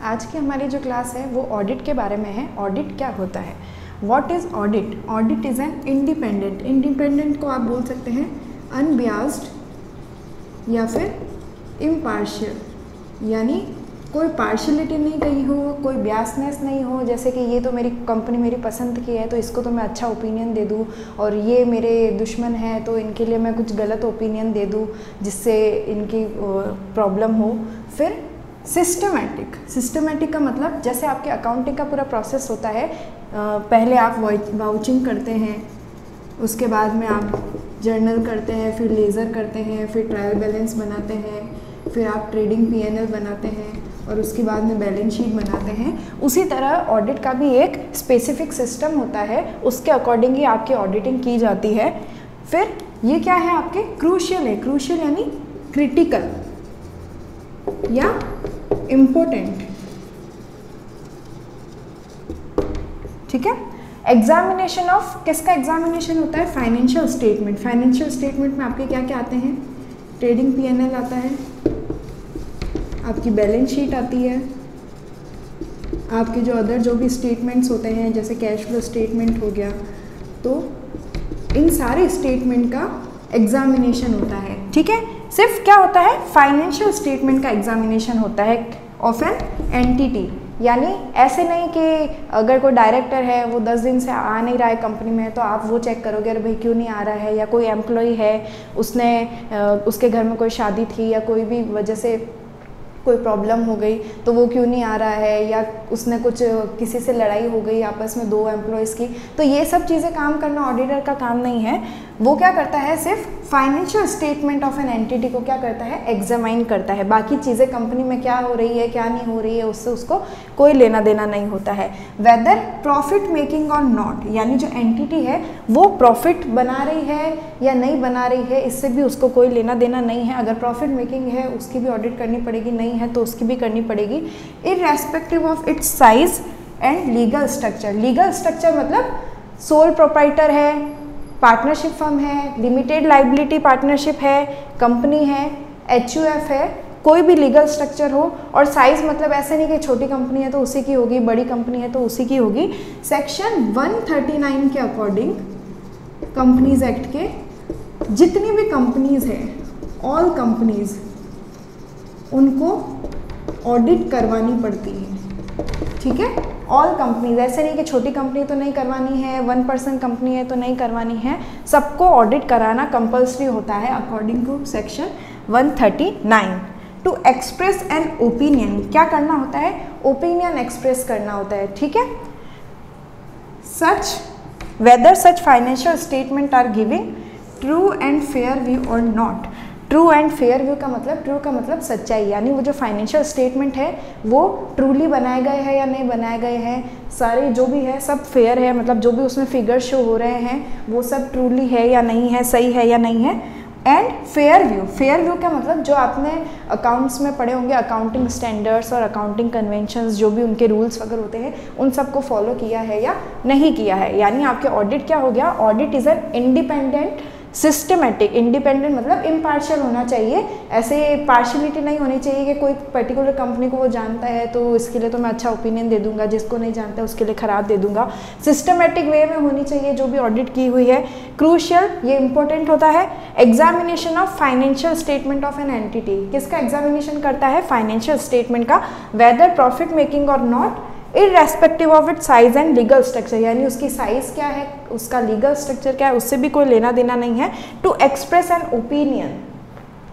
आज की हमारी जो क्लास है वो ऑडिट के बारे में है। ऑडिट क्या होता है? What is audit? Audit is an independent, independent को आप बोल सकते हैं अनबियास्ड या फिर इम्पार्शियल, यानी कोई पार्शलिटी नहीं कही हो, कोई बियासनेस नहीं हो, जैसे कि ये तो मेरी कंपनी मेरी पसंद की है तो इसको तो मैं अच्छा ओपिनियन दे दूँ, और ये मेरे दुश्मन है तो इनके लिए मैं कुछ गलत ओपिनियन दे दूँ जिससे इनकी प्रॉब्लम हो। फिर सिस्टमैटिक, सिस्टमैटिक का मतलब जैसे आपके अकाउंटिंग का पूरा प्रोसेस होता है, पहले आप वाउचिंग करते हैं, उसके बाद में आप जर्नल करते हैं, फिर लेज़र करते हैं, फिर ट्रायल बैलेंस बनाते हैं, फिर आप ट्रेडिंग P&L बनाते हैं और उसके बाद में बैलेंस शीट बनाते हैं। उसी तरह ऑडिट का भी एक स्पेसिफिक सिस्टम होता है, उसके अकॉर्डिंग ही आपकी ऑडिटिंग की जाती है। फिर ये क्या है आपके क्रूशियल है, क्रूशियल यानी क्रिटिकल या इम्पोर्टेंट, ठीक है। एग्जामिनेशन ऑफ किसका एग्जामिनेशन होता है? Financial statement. फाइनेंशियल स्टेटमेंट में आपके क्या क्या आते हैं? ट्रेडिंग P&L आता है, आपकी बैलेंस शीट आती है, आपके जो अदर जो भी स्टेटमेंट्स होते हैं जैसे कैश फ्लो स्टेटमेंट हो गया, तो इन सारे स्टेटमेंट का एग्जामिनेशन होता है, ठीक है। सिर्फ क्या होता है? फाइनेंशियल स्टेटमेंट का एग्जामिनेशन होता है ऑफ एन एंटिटी, यानी ऐसे नहीं कि अगर कोई डायरेक्टर है वो 10 दिन से आ नहीं रहा है कंपनी में तो आप वो चेक करोगे अरे भाई क्यों नहीं आ रहा है, या कोई एम्प्लॉय है उसने उसके घर में कोई शादी थी या कोई भी वजह से कोई प्रॉब्लम हो गई तो वो क्यों नहीं आ रहा है, या उसने कुछ किसी से लड़ाई हो गई आपस में 2 एम्प्लॉयज़ की, तो ये सब चीज़ें काम करना ऑडिटर का काम नहीं है। वो क्या करता है? सिर्फ financial statement of an entity को क्या करता है? एग्जामाइन करता है। बाकी चीज़ें कंपनी में क्या हो रही है क्या नहीं हो रही है उससे उसको कोई लेना देना नहीं होता है। वेदर प्रॉफिट मेकिंग और नॉट, यानी जो एंटिटी है वो प्रॉफिट बना रही है या नहीं बना रही है, इससे भी उसको कोई लेना देना नहीं है। अगर प्रॉफिट मेकिंग है उसकी भी ऑडिट करनी पड़ेगी, नहीं है तो उसकी भी करनी पड़ेगी, irrespective of its size and legal structure. Legal structure मतलब सोल प्रोप्राइटर है, पार्टनरशिप फर्म है, लिमिटेड लाइबिलिटी पार्टनरशिप है, कंपनी है, HUF है, कोई भी लीगल स्ट्रक्चर हो। और साइज मतलब ऐसे नहीं कि छोटी कंपनी है तो उसी की होगी, बड़ी कंपनी है तो उसी की होगी। सेक्शन 139 के अकॉर्डिंग कंपनीज एक्ट के जितनी भी कंपनीज हैं, ऑल कंपनीज, उनको ऑडिट करवानी पड़ती है, ठीक है। ऑल कंपनीज, ऐसे नहीं कि छोटी कंपनी तो नहीं करवानी है, 1% कंपनी है तो नहीं करवानी है, सबको ऑडिट कराना कंपल्सरी होता है according to section 139। To express an opinion, क्या करना होता है? ओपिनियन एक्सप्रेस करना होता है, ठीक है। Such whether such financial statement are giving true and fair view और not. True and fair view का मतलब, ट्रू का मतलब सच्चाई, यानी वो जो फाइनेंशियल स्टेटमेंट है वो ट्रूली बनाए गए हैं या नहीं बनाए गए हैं, सारे जो भी है सब फेयर है, मतलब जो भी उसमें फिगर शो हो रहे हैं वो सब ट्रूली है या नहीं है, सही है या नहीं है। And fair view, fair view का मतलब जो आपने अकाउंट्स में पढ़े होंगे, अकाउंटिंग स्टैंडर्ड्स और अकाउंटिंग कन्वेंशंस, जो भी उनके रूल्स वगैरह होते हैं उन सबको फॉलो किया है या नहीं किया है। यानी आपके ऑडिट क्या हो गया? Audit is an independent systematic, independent मतलब इम्पार्शियल होना चाहिए, ऐसे पार्शलिटी नहीं होनी चाहिए कि कोई पर्टिकुलर कंपनी को वो जानता है तो इसके लिए तो मैं अच्छा ओपिनियन दे दूंगा, जिसको नहीं जानता उसके लिए ख़राब दे दूंगा। सिस्टमेटिक वे में होनी चाहिए जो भी ऑडिट की हुई है। क्रूशियल, ये इंपॉर्टेंट होता है। Examination of financial statement of an entity, किसका एग्जामिनेशन करता है? फाइनेंशियल स्टेटमेंट का। वेदर प्रॉफिट मेकिंग और not, irrespective of it size and legal structure, यानी उसकी साइज क्या है, उसका लीगल स्ट्रक्चर क्या है, उससे भी कोई लेना देना नहीं है। To express an opinion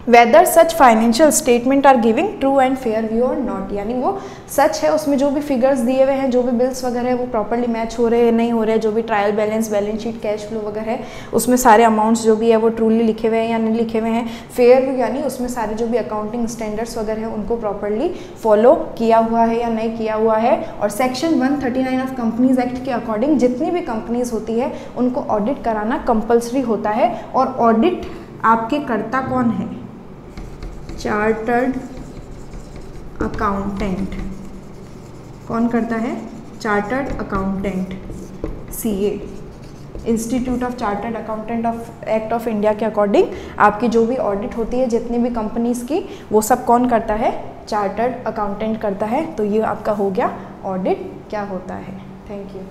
whether such financial statement are giving true and fair view और नॉट, यानी वो सच है, उसमें जो भी फिगर्स दिए हुए हैं, जो भी बिल्स वगैरह है वो प्रॉपर्ली मैच हो रहे हैं नहीं हो रहे, जो भी trial balance, balance sheet, cash flow वगैरह है उसमें सारे अमाउंट्स जो भी है वो ट्रूली लिखे हुए हैं या नहीं लिखे हुए हैं। फेयर व्यू यानी उसमें सारे जो भी अकाउंटिंग स्टैंडर्ड्स वगैरह हैं उनको प्रॉपर्ली फॉलो किया हुआ है या नहीं किया हुआ है। और सेक्शन 139 ऑफ कंपनीज एक्ट के अकॉर्डिंग जितनी भी कंपनीज होती है उनको ऑडिट कराना कंपल्सरी होता है। और ऑडिट आपके करता कौन है? Chartered accountant. कौन करता है? Chartered accountant, CA, institute of chartered accountant of act of India के अकॉर्डिंग आपकी जो भी ऑडिट होती है जितनी भी कंपनीज की, वो सब कौन करता है? चार्टर्ड अकाउंटेंट करता है। तो ये आपका हो गया ऑडिट क्या होता है। Thank you.